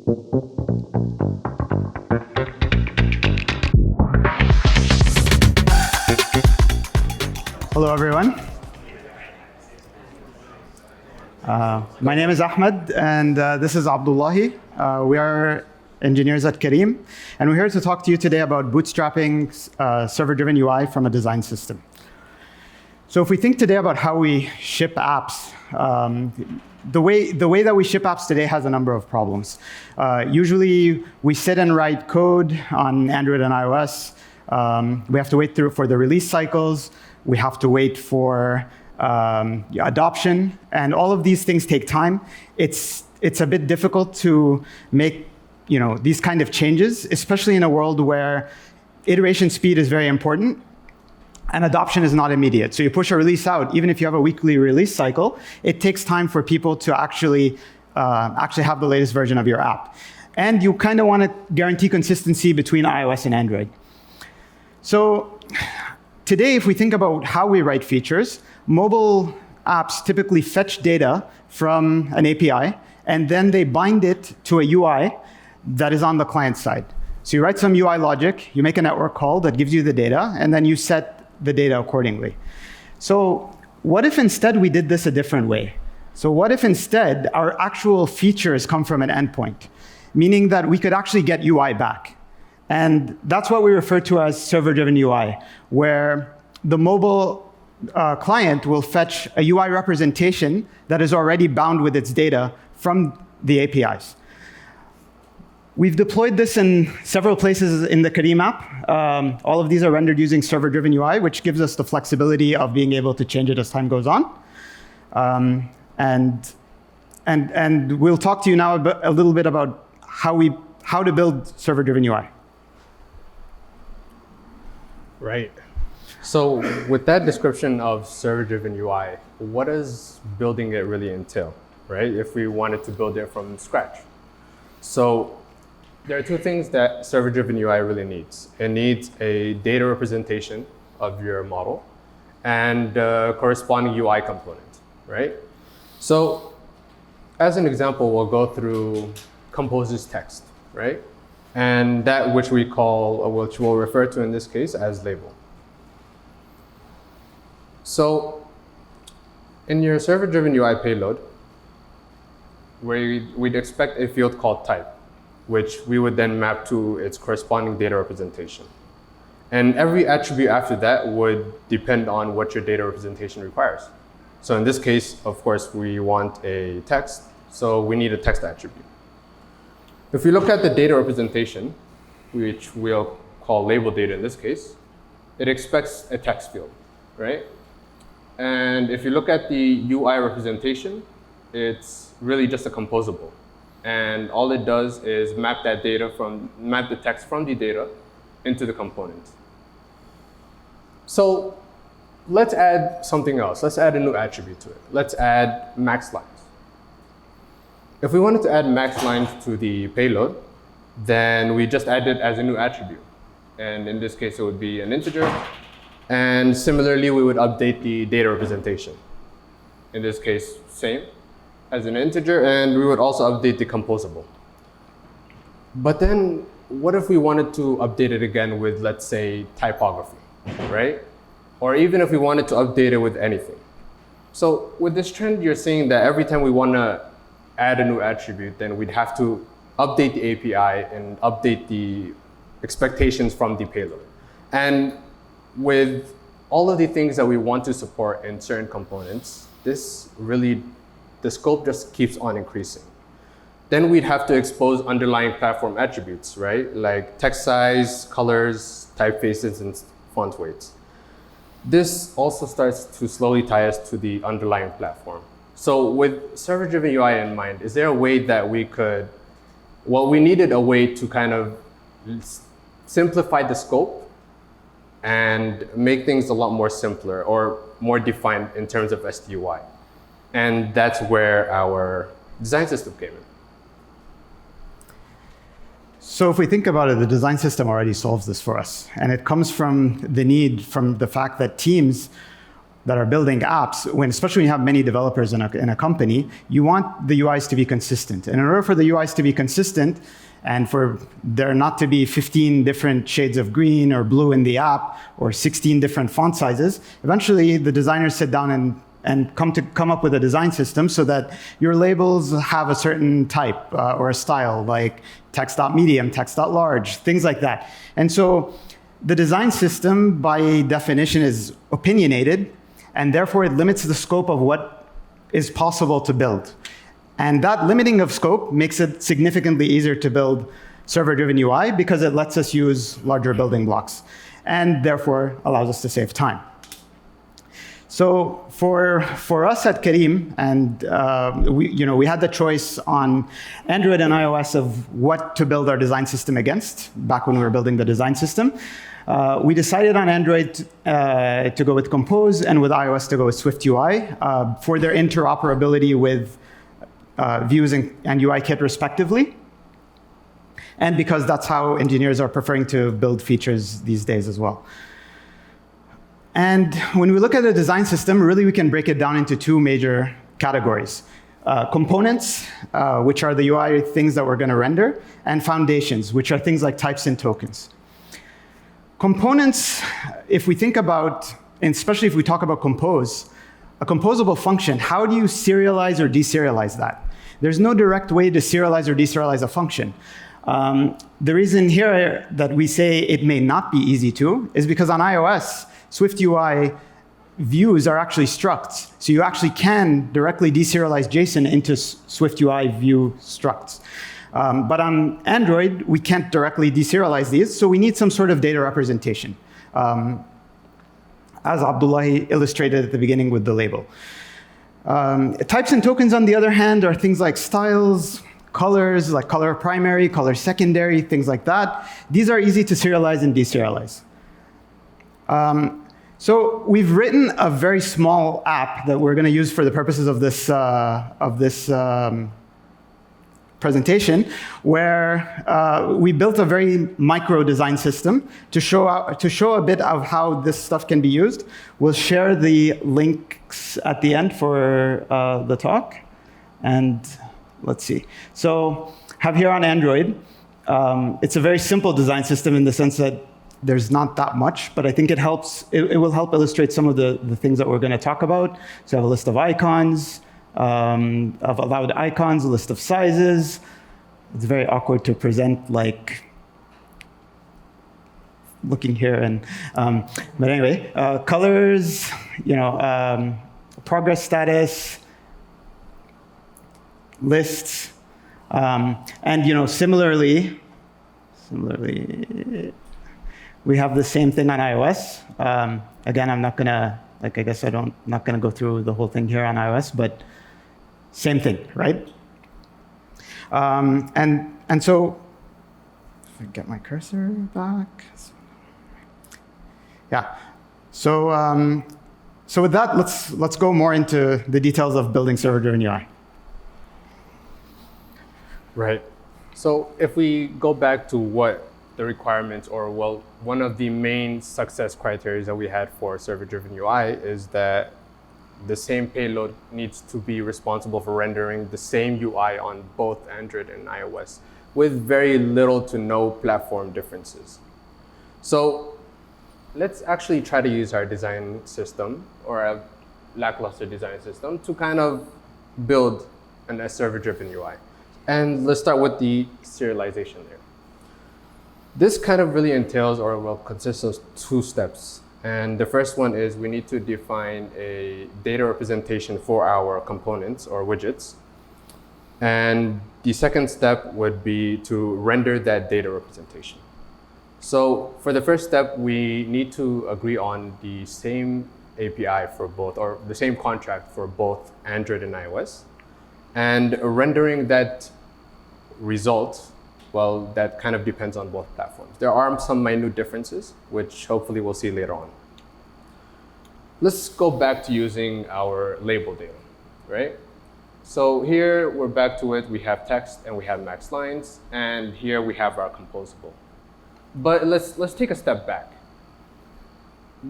Hello, everyone. My name is Ahmed, and this is Abdulahi. We are engineers at Kareem, and we're here to talk to you today about bootstrapping server-driven UI from a design system. So if we think today about how we ship apps, the way that we ship apps today has a number of problems. Usually, we sit and write code on Android and iOS. We have to wait for the release cycles. We have to wait for adoption, and all of these things take time. It's a bit difficult to make these kind of changes, especially in a world where iteration speed is very important and adoption is not immediate. So you push a release out, even if you have a weekly release cycle, it takes time for people to actually have the latest version of your app. And you kind of want to guarantee consistency between iOS and Android. So today, if we think about how we write features, mobile apps typically fetch data from an API, and then they bind it to a UI that is on the client side. So you write some UI logic, you make a network call that gives you the data, and then you set the data accordingly. So what if instead we did this a different way? So what if instead our actual features come from an endpoint, meaning that we could actually get UI back? And that's what we refer to as server-driven UI, where the mobile client will fetch a UI representation that is already bound with its data from the APIs. We've deployed this in several places in the Kareem app. All of these are rendered using server-driven UI, which gives us the flexibility of being able to change it as time goes on. And we'll talk to you now a little bit about how to build server-driven UI. Right. So with that description of server-driven UI, what does building it really entail, right? If we wanted to build it from scratch. So there are two things that server-driven UI really needs. It needs a data representation of your model and a corresponding UI component, right? So as an example, we'll go through composes text, right? And that which we'll refer to in this case as label. So in your server-driven UI payload, we'd expect a field called type, which we would then map to its corresponding data representation. And every attribute after that would depend on what your data representation requires. So in this case, of course, we want a text, so we need a text attribute. If we look at the data representation, which we'll call label data in this case, it expects a text field, right? And if you look at the UI representation, it's really just a composable. And all it does is map the text from the data into the component. So let's add something else. Let's add a new attribute to it. Let's add max lines. If we wanted to add max lines to the payload, then we just add it as a new attribute. And in this case, it would be an integer. And similarly, we would update the data representation. In this case, same as an integer, and we would also update the composable. But then, what if we wanted to update it again with, let's say, typography, right? Or even if we wanted to update it with anything. So with this trend, you're seeing that every time we want to add a new attribute, then we'd have to update the API and update the expectations from the payload. And with all of the things that we want to support in certain components, the scope just keeps on increasing. Then we'd have to expose underlying platform attributes, right? Like text size, colors, typefaces, and font weights. This also starts to slowly tie us to the underlying platform. So with server-driven UI in mind, is there a way that we needed a way to kind of simplify the scope and make things a lot more simpler or more defined in terms of SDUI. And that's where our design system came in. So if we think about it, the design system already solves this for us. And it comes from the need, from the fact that teams that are building apps, especially when you have many developers in a company, you want the UIs to be consistent. And in order for the UIs to be consistent, and for there not to be 15 different shades of green or blue in the app, or 16 different font sizes, eventually the designers sit down and come up with a design system so that your labels have a certain type or a style, like text.medium, text.large, things like that. And so the design system, by definition, is opinionated, and therefore it limits the scope of what is possible to build. And that limiting of scope makes it significantly easier to build server-driven UI because it lets us use larger building blocks and therefore allows us to save time. So for us at Careem, and we had the choice on Android and iOS of what to build our design system against back when we were building the design system. We decided on Android to go with Compose and with iOS to go with SwiftUI for their interoperability with Views and UIKit respectively. And because that's how engineers are preferring to build features these days as well. And when we look at a design system, really we can break it down into two major categories. Components, which are the UI things that we're going to render, and foundations, which are things like types and tokens. Components, if we think about, and especially if we talk about Compose, a composable function, how do you serialize or deserialize that? There's no direct way to serialize or deserialize a function. The reason here that we say it may not be easy to is because on iOS, SwiftUI views are actually structs. So you actually can directly deserialize JSON into SwiftUI view structs. But on Android, we can't directly deserialize these, so we need some sort of data representation, as Abdulahi illustrated at the beginning with the label. Types and tokens, on the other hand, are things like styles, colors, like color primary, color secondary, things like that. These are easy to serialize and deserialize. So we've written a very small app that we're going to use for the purposes of this presentation, where we built a very micro design system to show a bit of how this stuff can be used. We'll share the links at the end for the talk. And let's see. So have here on Android, it's a very simple design system in the sense that there's not that much, but I think it helps. It will help illustrate some of the things that we're going to talk about. So I have a list of icons, of allowed icons, a list of sizes. It's very awkward to present like looking here and, but anyway, colors, progress status, lists, and similarly, we have the same thing on iOS. Again, I'm not gonna, I guess not gonna go through the whole thing here on iOS, but same thing, right? And so, if I get my cursor back. Yeah, so with that, let's go more into the details of building server-driven UI. Right. So if we go back to what the requirements, or well, one of the main success criteria that we had for server-driven UI is that the same payload needs to be responsible for rendering the same UI on both Android and iOS with very little to no platform differences. So let's actually try to use our design system, or a lackluster design system, to kind of build a server-driven UI. And let's start with the serialization there. This kind of really entails, or well, consists of two steps. And the first one is we need to define a data representation for our components or widgets. And the second step would be to render that data representation. So for the first step, we need to agree on the same API for both, or the same contract for both Android and iOS. And rendering that result, well, that kind of depends on both platforms. There are some minute differences, which hopefully we'll see later on. Let's go back to using our label data, right? So here we're back to it. We have text and we have max lines, and here we have our composable. But let's take a step back.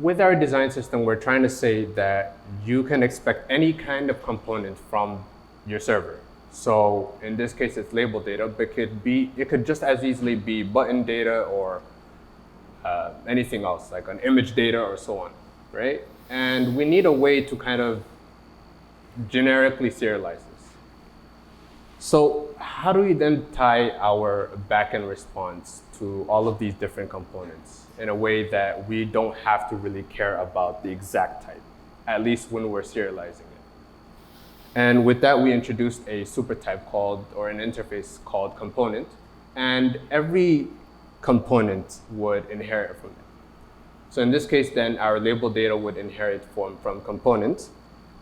with our design system, we're trying to say that you can expect any kind of component from your server. So in this case, it's label data, but it could just as easily be button data or anything else, like an image data or so on, right? And we need a way to kind of generically serialize this. So how do we then tie our backend response to all of these different components in a way that we don't have to really care about the exact type, at least when we're serializing it? And with that, we introduced a super type or an interface called component, and every component would inherit from it. So in this case, then our label data would inherit from components.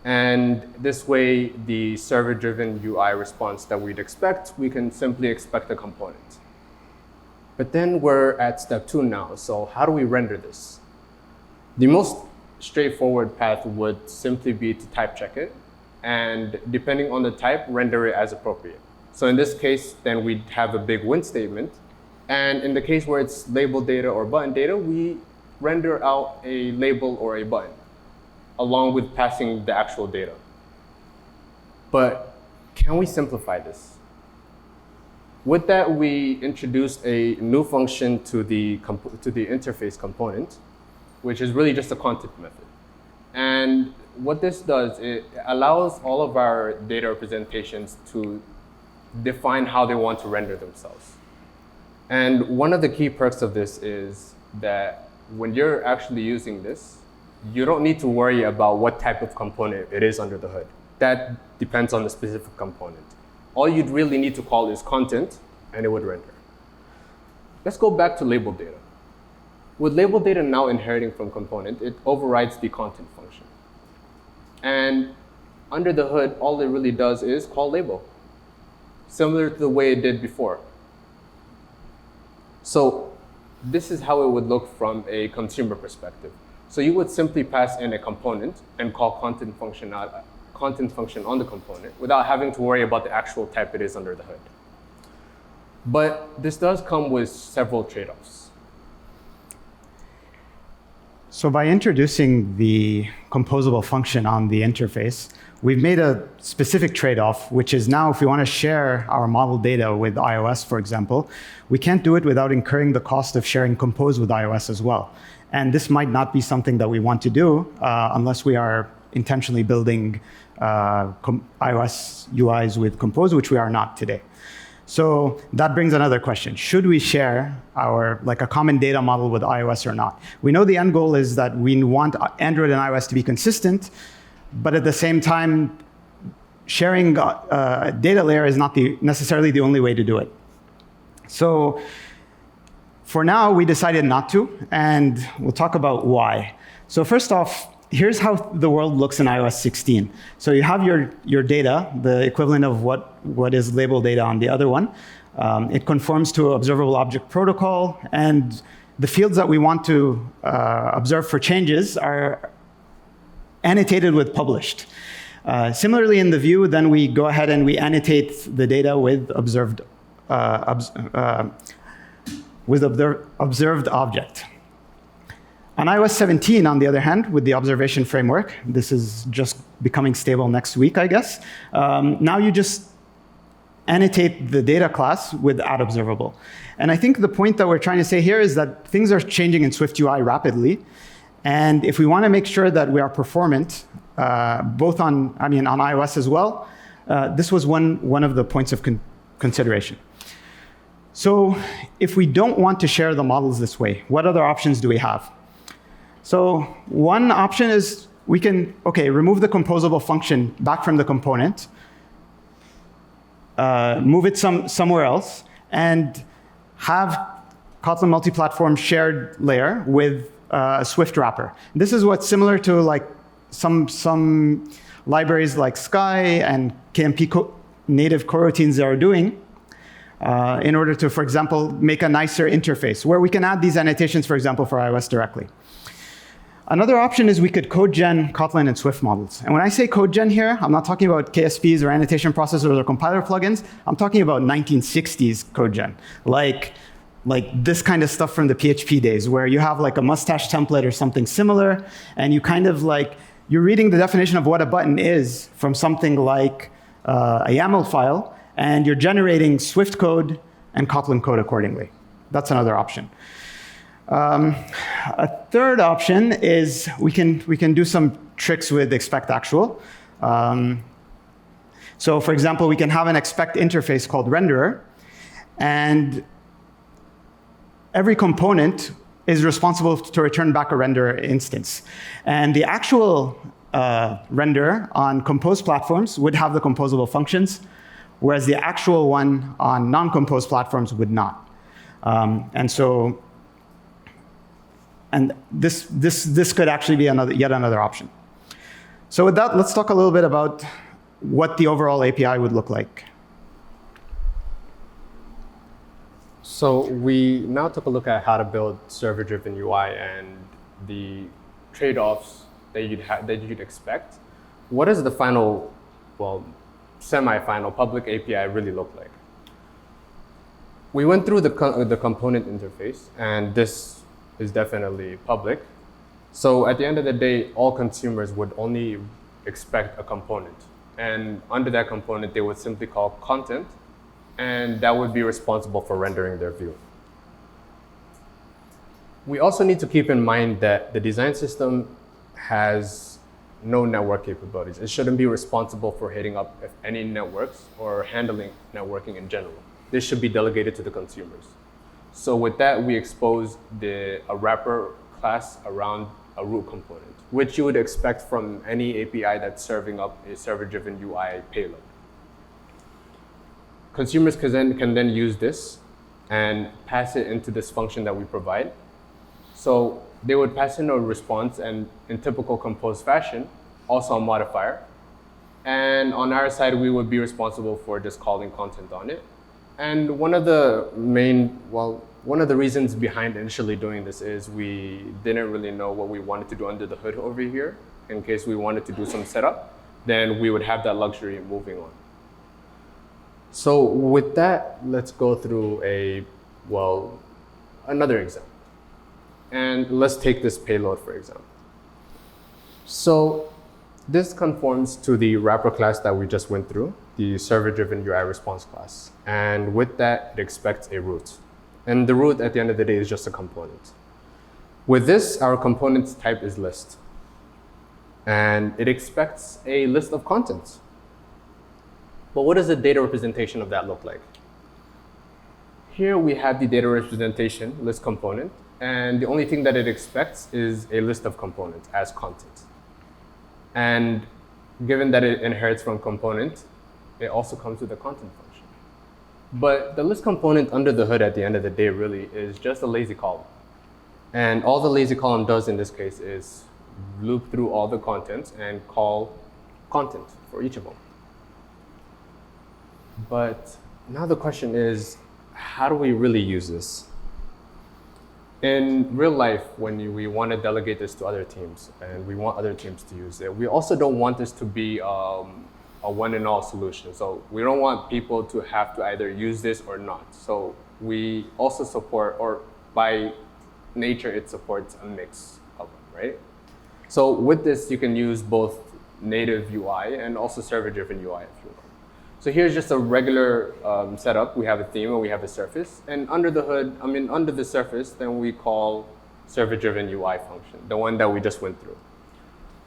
And this way, the server-driven UI response that we'd expect, we can simply expect a component. But then we're at step 2 now. So how do we render this? The most straightforward path would simply be to type check it. And depending on the type, render it as appropriate. So in this case, then we'd have a big when statement. And in the case where it's label data or button data, we render out a label or a button, along with passing the actual data. But can we simplify this? With that, we introduced a new function to the interface component, which is really just a content method. And what this does, it allows all of our data representations to define how they want to render themselves. And one of the key perks of this is that when you're actually using this, you don't need to worry about what type of component it is under the hood. That depends on the specific component. All you'd really need to call is content, and it would render. Let's go back to label data. With label data now inheriting from component, it overrides the content function. And under the hood, all it really does is call label, similar to the way it did before. So this is how it would look from a consumer perspective. So you would simply pass in a component and call content function on the component without having to worry about the actual type it is under the hood. But this does come with several trade-offs. So by introducing the composable function on the interface, we've made a specific trade-off, which is now if we want to share our model data with iOS, for example, we can't do it without incurring the cost of sharing compose with iOS as well. And this might not be something that we want to do unless we are intentionally building iOS UIs with compose, which we are not today. So that brings another question. Should we share a common data model with iOS or not? We know the end goal is that we want Android and iOS to be consistent, but at the same time, sharing a data layer is not necessarily the only way to do it. So for now, we decided not to, and we'll talk about why. So first off, here's how the world looks in iOS 16. So you have your data, the equivalent of what is label data on the other one. It conforms to observable object protocol, and the fields that we want to observe for changes are annotated with published. Similarly, in the view, then we go ahead and we annotate the data with observed object. On iOS 17, on the other hand, with the observation framework, this is just becoming stable next week, I guess. Now you just annotate the data class with @observable. And I think the point that we're trying to say here is that things are changing in SwiftUI rapidly. And if we want to make sure that we are performant, both on iOS as well, this was one of the points of consideration. So if we don't want to share the models this way, what other options do we have? So one option is we can, remove the composable function back from the component, move it somewhere else, and have Kotlin multi-platform shared layer with a Swift wrapper. This is what's similar to some libraries like Sky and KMP native coroutines are doing in order to, for example, make a nicer interface where we can add these annotations, for example, for iOS directly. Another option is we could code gen Kotlin and Swift models. And when I say code gen here, I'm not talking about KSPs or annotation processors or compiler plugins. I'm talking about 1960s code gen, like like this kind of stuff from the PHP days, where you have like a mustache template or something similar, and you kind of like, you're reading the definition of what a button is from something like a YAML file, and you're generating Swift code and Kotlin code accordingly. That's another option. A third option is we can do some tricks with expect actual. So for example, we can have an expect interface called renderer, and every component is responsible to return back a renderer instance. And the actual renderer on composed platforms would have the composable functions, whereas the actual one on non-composed platforms would not. And this could actually be yet another option. So with that, let's talk a little bit about what the overall API would look like. So we now took a look at how to build server-driven UI and the trade-offs that you'd expect. What does the final, well, semi-final public API really look like? We went through the component interface, and this is definitely public. So at the end of the day, all consumers would only expect a component. And under that component, they would simply call content, and that would be responsible for rendering their view. We also need to keep in mind that the design system has no network capabilities. It shouldn't be responsible for hitting up any networks or handling networking in general. This should be delegated to the consumers. So with that, we expose a wrapper class around a root component, which you would expect from any API that's serving up a server-driven UI payload. Consumers can then use this and pass it into this function that we provide. So they would pass in a response, and in typical compose fashion, also a modifier. And on our side, we would be responsible for just calling content on it. And one of the reasons behind initially doing this is we didn't really know what we wanted to do under the hood over here. In case we wanted to do some setup, then we would have that luxury moving on. So with that, let's go through another example. And let's take this payload, for example. So this conforms to the wrapper class that we just went through, the server-driven UI response class. And with that, it expects a root. And the root, at the end of the day, is just a component. With this, our component's type is list. And it expects a list of contents. But what does the data representation of that look like? Here we have the data representation list component, and the only thing that it expects is a list of components as content. And given that it inherits from component, it also comes with a content function. But the list component under the hood at the end of the day really is just a lazy column. And all the lazy column does in this case is loop through all the contents and call content for each of them. But now the question is, how do we really use this? In real life, when we want to delegate this to other teams and we want other teams to use it, we also don't want this to be a one-and-all solution. So we don't want people to have to either use this or not. So we also support, or by nature, it supports a mix of them, right? So with this, you can use both native UI and also server-driven UI if you want. So here's just a regular setup. We have a theme and we have a surface. And under the hood, under the surface, then we call server-driven UI function, the one that we just went through.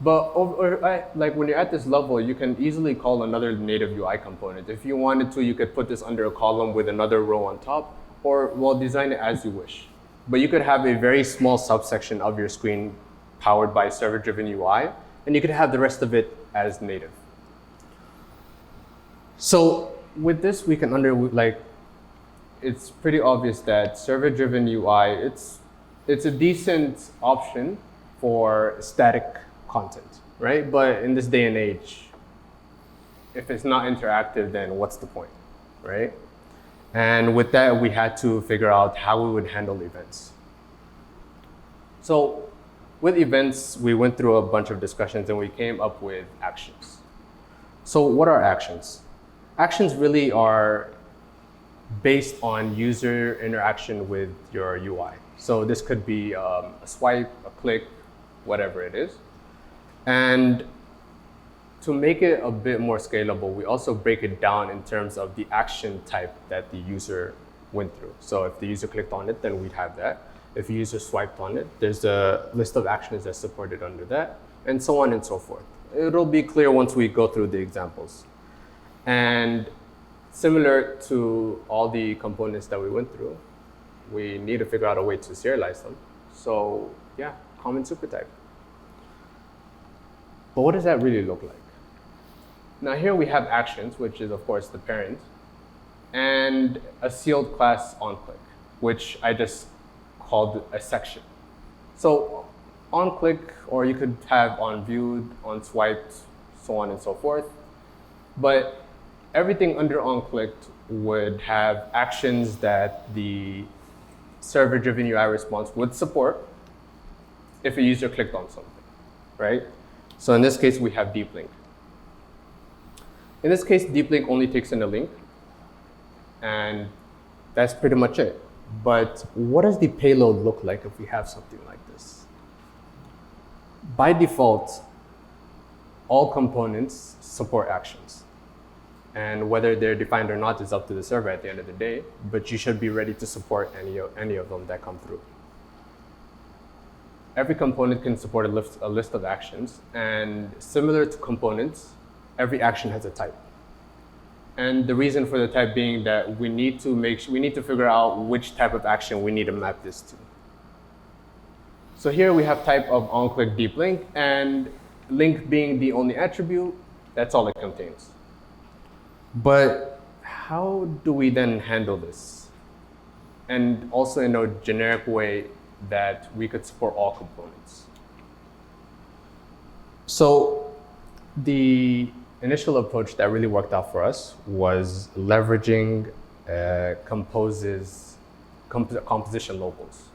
But when you're at this level, you can easily call another native UI component. If you wanted to, you could put this under a column with another row on top, or design it as you wish. But you could have a very small subsection of your screen powered by server-driven UI, and you could have the rest of it as native. So with this, we can it's pretty obvious that server-driven UI, it's a decent option for static content, right? But in this day and age, if it's not interactive, then what's the point, right? And with that, we had to figure out how we would handle events. So with events, we went through a bunch of discussions and we came up with actions. So what are actions? Actions really are based on user interaction with your UI. So this could be a swipe, a click, whatever it is. And to make it a bit more scalable, we also break it down in terms of the action type that the user went through. So if the user clicked on it, then we'd have that. If the user swiped on it, there's a list of actions that's supported under that, and so on and so forth. It'll be clear once we go through the examples. And similar to all the components that we went through, we need to figure out a way to serialize them. So yeah, common supertype. But what does that really look like? Now here we have actions, which is of course the parent, and a sealed class onClick, which I just called a section. So onClick, or you could have onViewed, onSwiped, so on and so forth. But everything under onClicked would have actions that the server-driven UI response would support if a user clicked on something, right? So in this case, we have deep link. In this case, deep link only takes in a link, and that's pretty much it. But what does the payload look like if we have something like this? By default, all components support actions. And whether they're defined or not is up to the server at the end of the day, but you should be ready to support any of them that come through. Every component can support a list of actions, and similar to components, every action has a type. And the reason for the type being that we need to figure out which type of action we need to map this to. So here we have type of onClick deep link, and link being the only attribute, that's all it contains. But how do we then handle this? And also in a generic way that we could support all components. So the initial approach that really worked out for us was leveraging composition locals.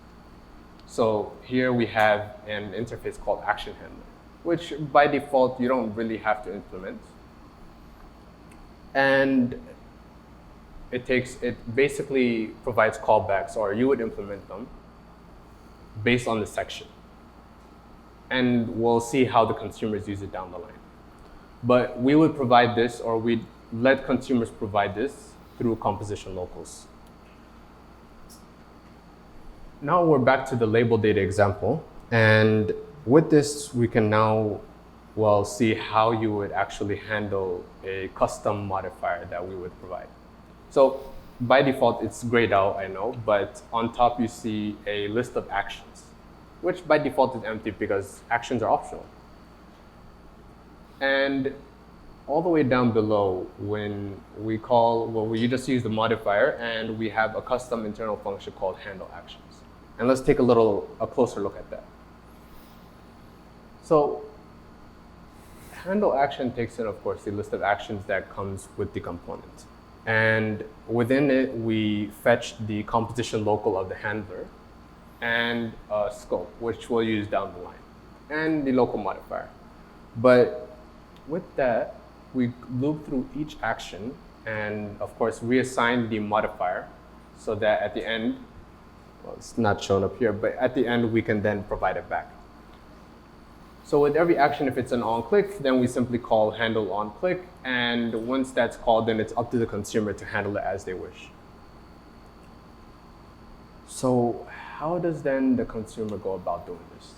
So here we have an interface called Action Handler, which by default you don't really have to implement. And it basically provides callbacks, or you would implement them based on the section. And we'll see how the consumers use it down the line. But we would provide this, or we'd let consumers provide this through composition locals. Now we're back to the label data example. And with this, we can now, see how you would actually handle a custom modifier that we would provide. So by default, it's grayed out, I know, but on top you see a list of actions, which by default is empty because actions are optional. And all the way down below, when we you just use the modifier, and we have a custom internal function called handle actions. And let's take a closer look at that. So handle action takes in, of course, the list of actions that comes with the component. And within it, we fetch the composition local of the handler and scope, which we'll use down the line, and the local modifier. But with that, we loop through each action and, of course, reassign the modifier so that at the end, it's not shown up here, but at the end, we can then provide it back. So with every action, if it's an onClick, then we simply call handle onClick. And once that's called, then it's up to the consumer to handle it as they wish. So how does then the consumer go about doing this?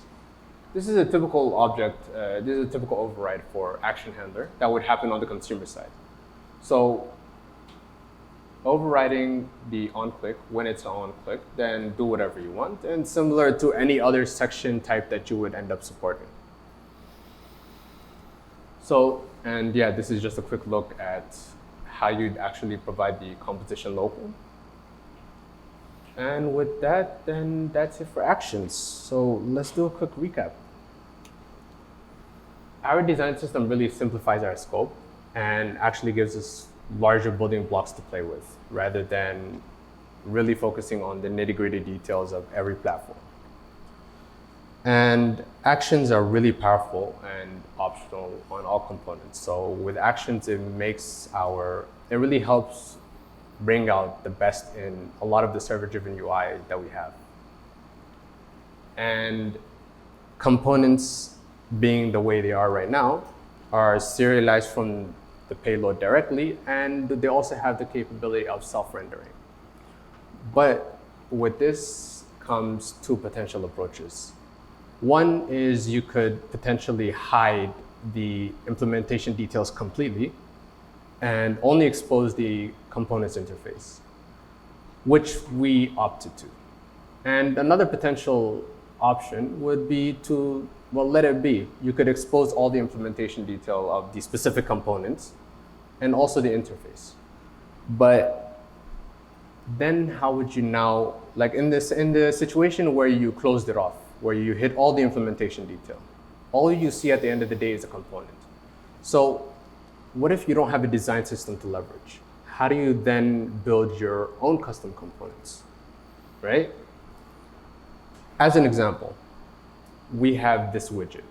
This is a typical object, this is a typical override for action handler that would happen on the consumer side. So overriding the onClick when it's an onClick, then do whatever you want, and similar to any other section type that you would end up supporting. So, and yeah, this is just a quick look at how you'd actually provide the composition local. And with that, then that's it for actions. So let's do a quick recap. Our design system really simplifies our scope and actually gives us larger building blocks to play with, rather than really focusing on the nitty-gritty details of every platform. And actions are really powerful and optional on all components. So with actions, it really helps bring out the best in a lot of the server-driven UI that we have. And components, being the way they are right now, are serialized from the payload directly, and they also have the capability of self-rendering. But with this comes two potential approaches. One is you could potentially hide the implementation details completely and only expose the components interface, which we opted to. And another potential option would be to, well, let it be. You could expose all the implementation detail of the specific components and also the interface. But then how would you now, like in the situation where you closed it off, where you hit all the implementation detail, all you see at the end of the day is a component. So what if you don't have a design system to leverage? How do you then build your own custom components, right? As an example, we have this widget.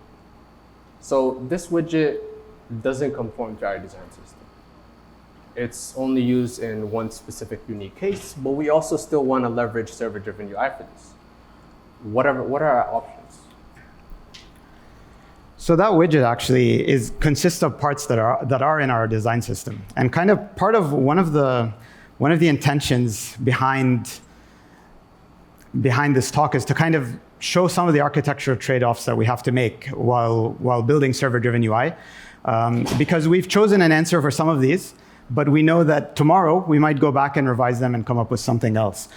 So this widget doesn't conform to our design system. It's only used in one specific unique case, but we also still want to leverage server-driven UI for this. What are our options? So that widget actually consists of parts that are in our design system, and kind of part of one of the intentions behind this talk is to kind of show some of the architectural trade-offs that we have to make while building server-driven UI, because we've chosen an answer for some of these, but we know that tomorrow we might go back and revise them and come up with something else.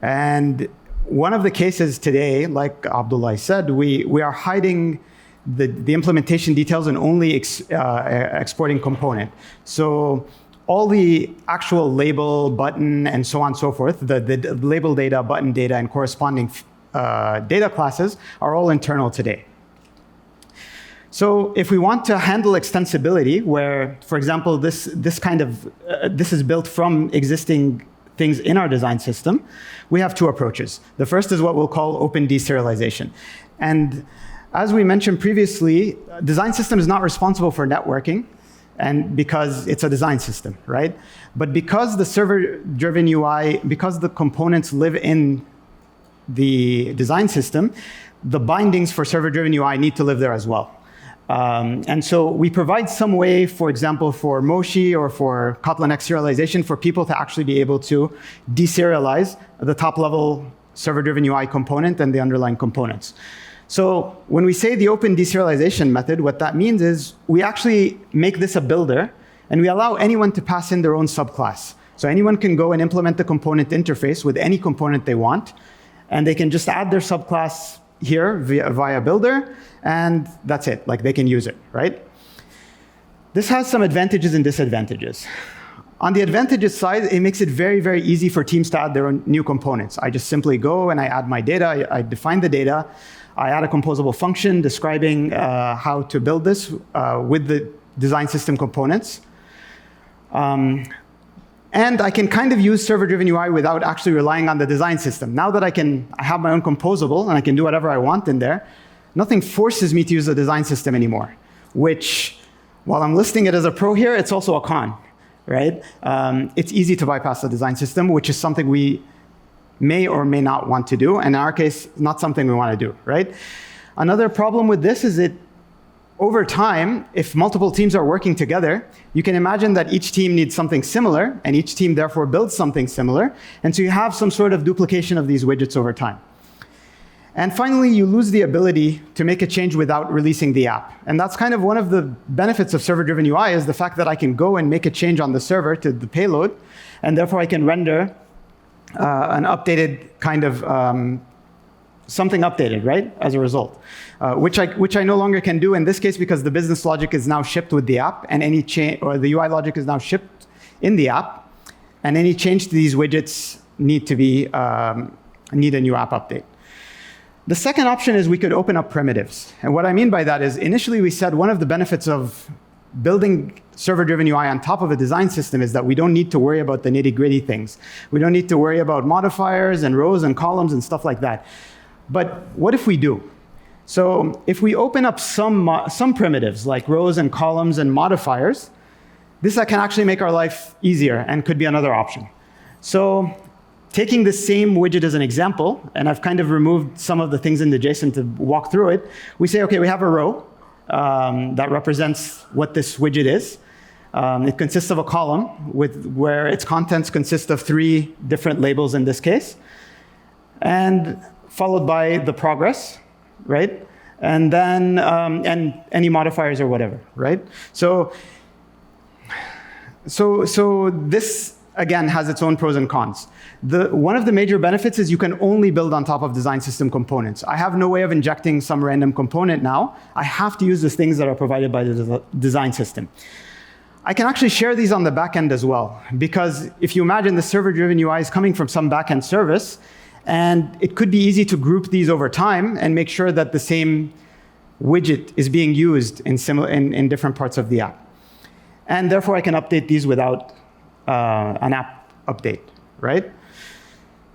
And one of the cases today, like Abdulahi said, we are hiding the implementation details and only exporting component. So all the actual label, button, and so on and so forth, the label data, button data, and corresponding data classes are all internal today. So if we want to handle extensibility, where, for example, this is built from existing things in our design system, we have two approaches. The first is what we'll call open deserialization. And as we mentioned previously, design system is not responsible for networking, and because it's a design system, right? But because the server-driven UI, because the components live in the design system, the bindings for server-driven UI need to live there as well. And so we provide some way, for example, for Moshi or for Kotlin X serialization, for people to actually be able to deserialize the top-level server-driven UI component and the underlying components. So when we say the open deserialization method, what that means is we actually make this a builder, and we allow anyone to pass in their own subclass. So anyone can go and implement the component interface with any component they want, and they can just add their subclass here via builder, and that's it. Like, they can use it, right? This has some advantages and disadvantages. On the advantages side, it makes it very, very easy for teams to add their own new components. I just simply go and I add my data, I define the data, I add a composable function describing how to build this with the design system components. And I can kind of use server-driven UI without actually relying on the design system. Now that I have my own composable and I can do whatever I want in there, nothing forces me to use the design system anymore, which, while I'm listing it as a pro here, it's also a con, right? It's easy to bypass the design system, which is something we may or may not want to do, and in our case, not something we want to do, right? Another problem with this is over time, if multiple teams are working together, you can imagine that each team needs something similar, and each team therefore builds something similar, and so you have some sort of duplication of these widgets over time. And finally, you lose the ability to make a change without releasing the app. And that's kind of one of the benefits of server-driven UI, is the fact that I can go and make a change on the server to the payload, and therefore I can render an updated kind of something updated, right, as a result, which I no longer can do in this case because the business logic is now shipped with the app, and any change, or the UI logic is now shipped in the app, and any change to these widgets need a new app update. The second option is we could open up primitives. And what I mean by that is, initially we said one of the benefits of building server-driven UI on top of a design system is that we don't need to worry about the nitty-gritty things. We don't need to worry about modifiers and rows and columns and stuff like that. But what if we do? So if we open up some primitives like rows and columns and modifiers, this can actually make our life easier and could be another option. So taking the same widget as an example, and I've kind of removed some of the things in the JSON to walk through it, we say, okay, we have a row that represents what this widget is. It consists of a column where its contents consist of 3 different labels in this case, and followed by the progress, right? And then and any modifiers or whatever, right? So this again has its own pros and cons. One of the major benefits is you can only build on top of design system components. I have no way of injecting some random component now. I have to use the things that are provided by the design system. I can actually share these on the backend as well, because if you imagine the server-driven UI is coming from some backend service, and it could be easy to group these over time and make sure that the same widget is being used in different parts of the app. And therefore, I can update these without an app update, right?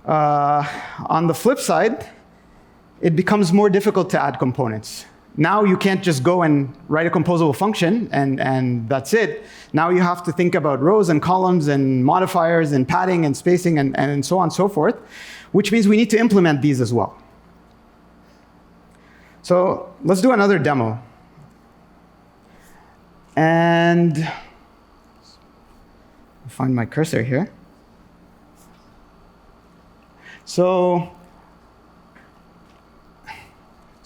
On the flip side, it becomes more difficult to add components. Now you can't just go and write a composable function and that's it. Now you have to think about rows and columns and modifiers and padding and spacing and so on and so forth, which means we need to implement these as well. So let's do another demo. And find my cursor here. So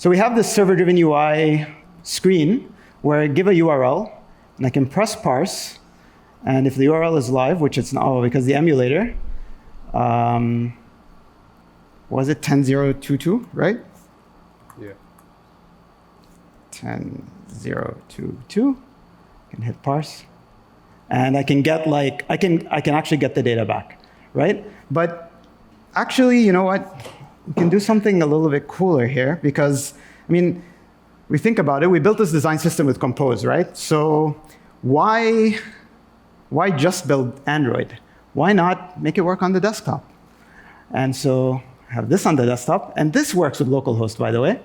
we have this server-driven UI screen where I give a URL, and I can press parse. And if the URL is live, which it's not, because the emulator, was it 10.0.22, right? Yeah. 10.0.22. I can hit parse. And I can get I can actually get the data back, right? But actually, you know what? We can do something a little bit cooler here because, I mean, we think about it. We built this design system with Compose, right? So why just build Android? Why not make it work on the desktop? And so I have this on the desktop, and this works with localhost, by the way.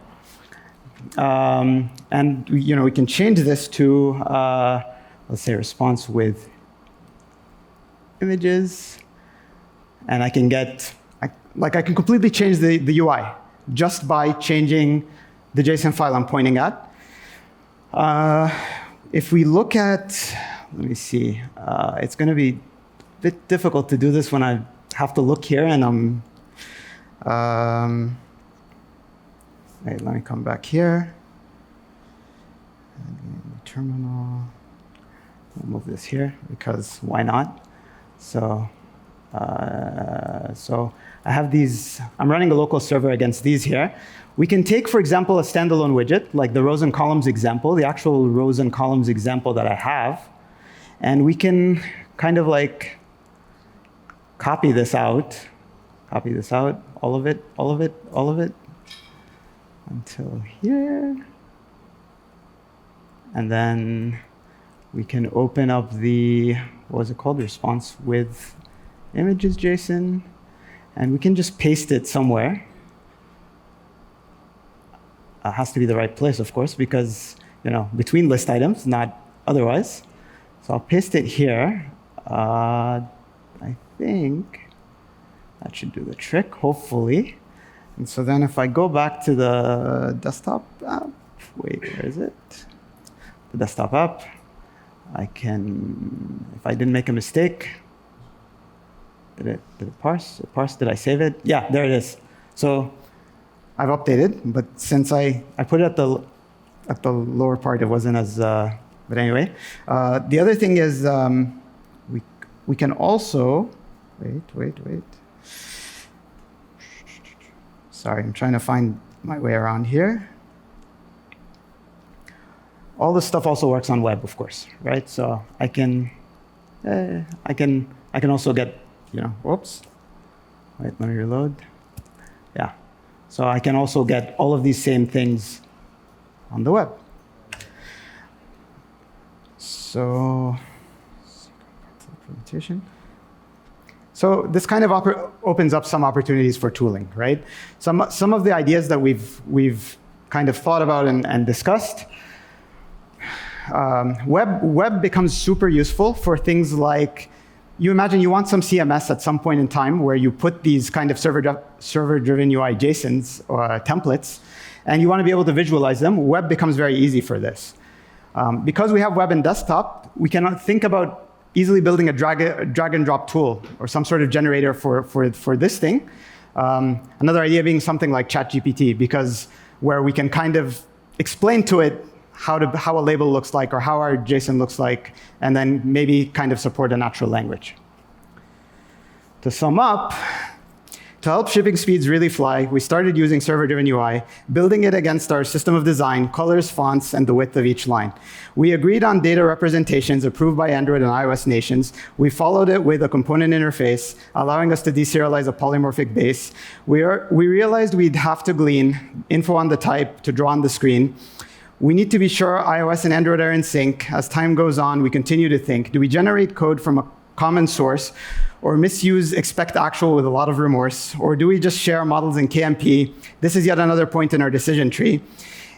And we can change this to let's say response with images, and I can get. I can completely change the UI just by changing the JSON file I'm pointing at. If we look at, let me see, it's going to be a bit difficult to do this when I have to look here and I'm, wait, let me come back here. Terminal, we'll move this here because why not? So I have these, I'm running a local server against these here. We can take, for example, a standalone widget, like the rows and columns example, the actual rows and columns example that I have, and we can kind of like copy this out, all of it, until here. And then we can open up the, what was it called? Response with images JSON. And we can just paste it somewhere. It has to be the right place, of course, because between list items, not otherwise. So I'll paste it here. I think that should do the trick, hopefully. And so then if I go back to the desktop app, wait, where is it? The desktop app, I can, if I didn't make a mistake, did it parse? Did I save it? Yeah, there it is. So I've updated, but since I put it at the lower part, it wasn't as. But anyway, the other thing is we can also wait. Sorry, I'm trying to find my way around here. All this stuff also works on web, of course, right? So I can also get. Whoops. Wait, let me reload. Yeah. So I can also get all of these same things on the web. So, implementation. So this kind of opens up some opportunities for tooling, right? Some of the ideas that we've kind of thought about and discussed. Web becomes super useful for things like you imagine you want some CMS at some point in time where you put these kind of server-driven UI JSONs or templates, and you want to be able to visualize them. Web becomes very easy for this. Because we have web and desktop, we cannot think about easily building a drag and drop tool or some sort of generator for this thing. Another idea being something like ChatGPT, because where we can kind of explain to it how a label looks like or how our JSON looks like, and then maybe kind of support a natural language. To sum up, to help shipping speeds really fly, we started using server-driven UI, building it against our system of design, colors, fonts, and the width of each line. We agreed on data representations approved by Android and iOS nations. We followed it with a component interface, allowing us to deserialize a polymorphic base. We realized we'd have to glean info on the type to draw on the screen. We need to be sure iOS and Android are in sync. As time goes on, we continue to think, do we generate code from a common source, or misuse expect actual with a lot of remorse? Or do we just share models in KMP? This is yet another point in our decision tree.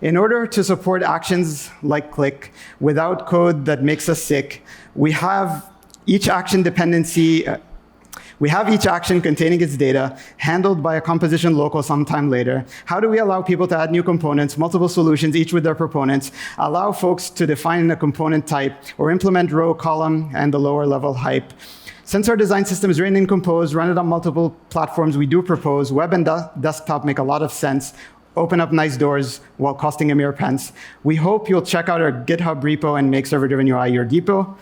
In order to support actions like click without code that makes us sick, we have each action dependency. We have each action containing its data, handled by a composition local sometime later. How do we allow people to add new components, multiple solutions, each with their proponents, allow folks to define a component type, or implement row, column, and the lower level hype? Since our design system is written in Compose, run it on multiple platforms, we do propose web and desktop make a lot of sense, open up nice doors while costing a mere pence. We hope you'll check out our GitHub repo and make server-driven UI your depot.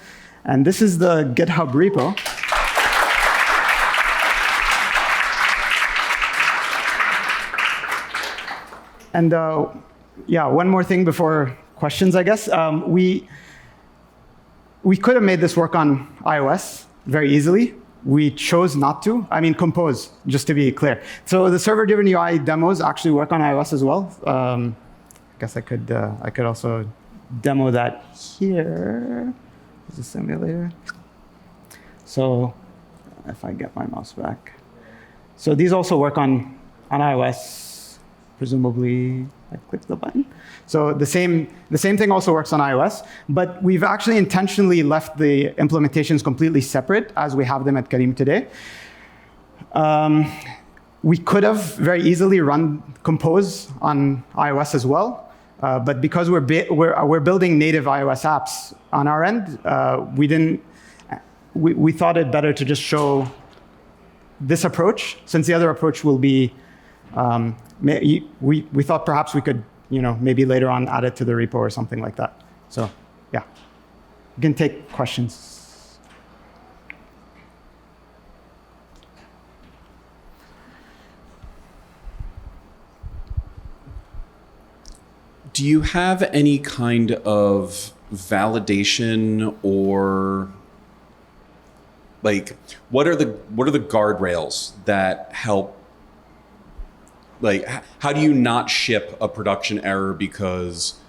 And this is the GitHub repo. And yeah, one more thing before questions, I guess. We could have made this work on iOS very easily. We chose not to. I mean, Compose, just to be clear. So the server-driven UI demos actually work on iOS as well. I guess I could also demo that here. There's a simulator. So if I get my mouse back. So these also work on iOS. Presumably, I clicked the button. So the same thing also works on iOS, but we've actually intentionally left the implementations completely separate as we have them at Careem today. We could have very easily run Compose on iOS as well, but because we're building native iOS apps on our end, we thought it better to just show this approach, since the other approach will be. We thought perhaps we could, maybe later on add it to the repo or something like that. So, yeah, you can take questions. Do you have any kind of validation or like what are the guardrails that help? Like, how do you not ship a production error because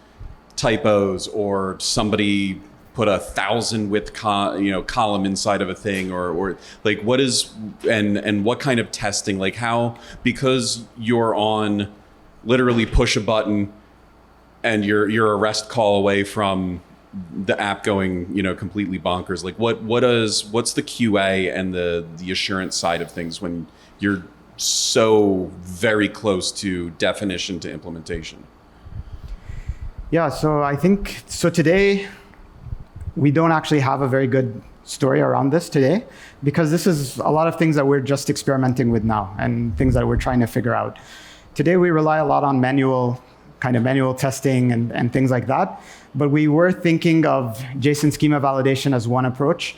typos or somebody put 1,000 width column inside of a thing, or like what is and what kind of testing? Like how, because you're on literally push a button and you're a REST call away from the app going completely bonkers. Like what's the QA and the assurance side of things when you're so very close to definition to implementation? Yeah, so I think, today, we don't actually have a very good story around this today, because this is a lot of things that we're just experimenting with now and things that we're trying to figure out. Today, we rely a lot on manual testing and things like that, but we were thinking of JSON schema validation as one approach.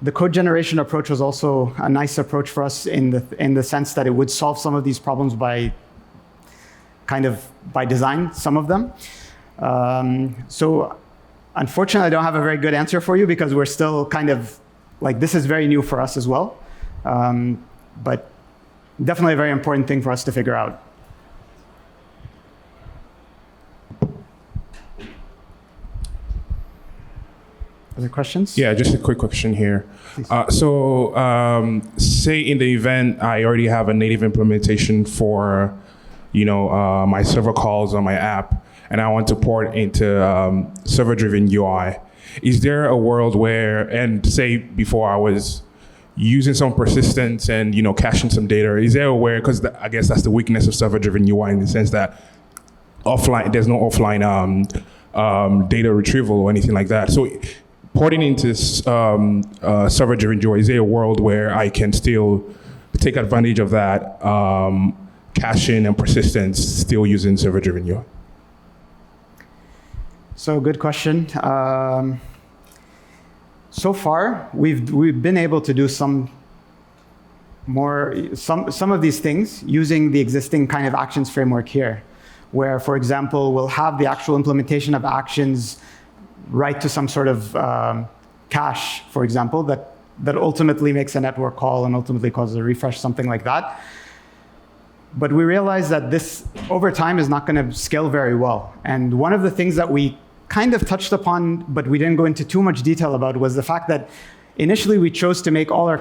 The code generation approach was also a nice approach for us in the sense that it would solve some of these problems by design, some of them. So unfortunately, I don't have a very good answer for you because we're still this is very new for us as well. But definitely a very important thing for us to figure out. Other questions? Yeah, just a quick question here. Say in the event I already have a native implementation for, my server calls on my app, and I want to port into server-driven UI. Is there a world where, and say before I was using some persistence and caching some data? Is there a way? Because I guess that's the weakness of server-driven UI in the sense that there's no offline data retrieval or anything like that. So porting into server-driven UI, is there a world where I can still take advantage of that caching and persistence still using server-driven UI? So good question. So far, we've been able to do some of these things using the existing kind of actions framework here, where, for example, we'll have the actual implementation of actions write to some sort of cache, for example, that ultimately makes a network call and ultimately causes a refresh, something like that. But we realized that this, over time, is not going to scale very well. And one of the things that we kind of touched upon, but we didn't go into too much detail about, was the fact that initially we chose to make all the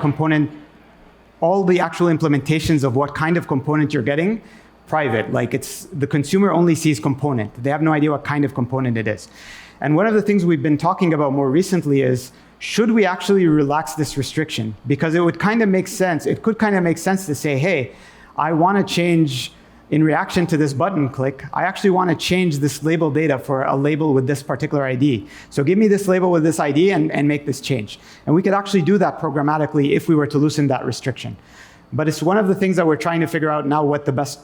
actual implementations of what kind of component you're getting private. Like the consumer only sees component. They have no idea what kind of component it is. And one of the things we've been talking about more recently is, should we actually relax this restriction? Because it would kind of make sense. It could kind of make sense to say, hey, I want to change, in reaction to this button click, I actually want to change this label data for a label with this particular ID. So give me this label with this ID and make this change. And we could actually do that programmatically if we were to loosen that restriction. But it's one of the things that we're trying to figure out now what the best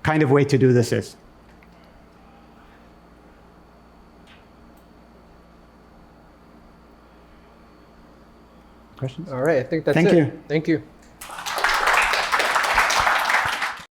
kind of way to do this is. Questions? All right, I think that's it. Thank you. Thank you.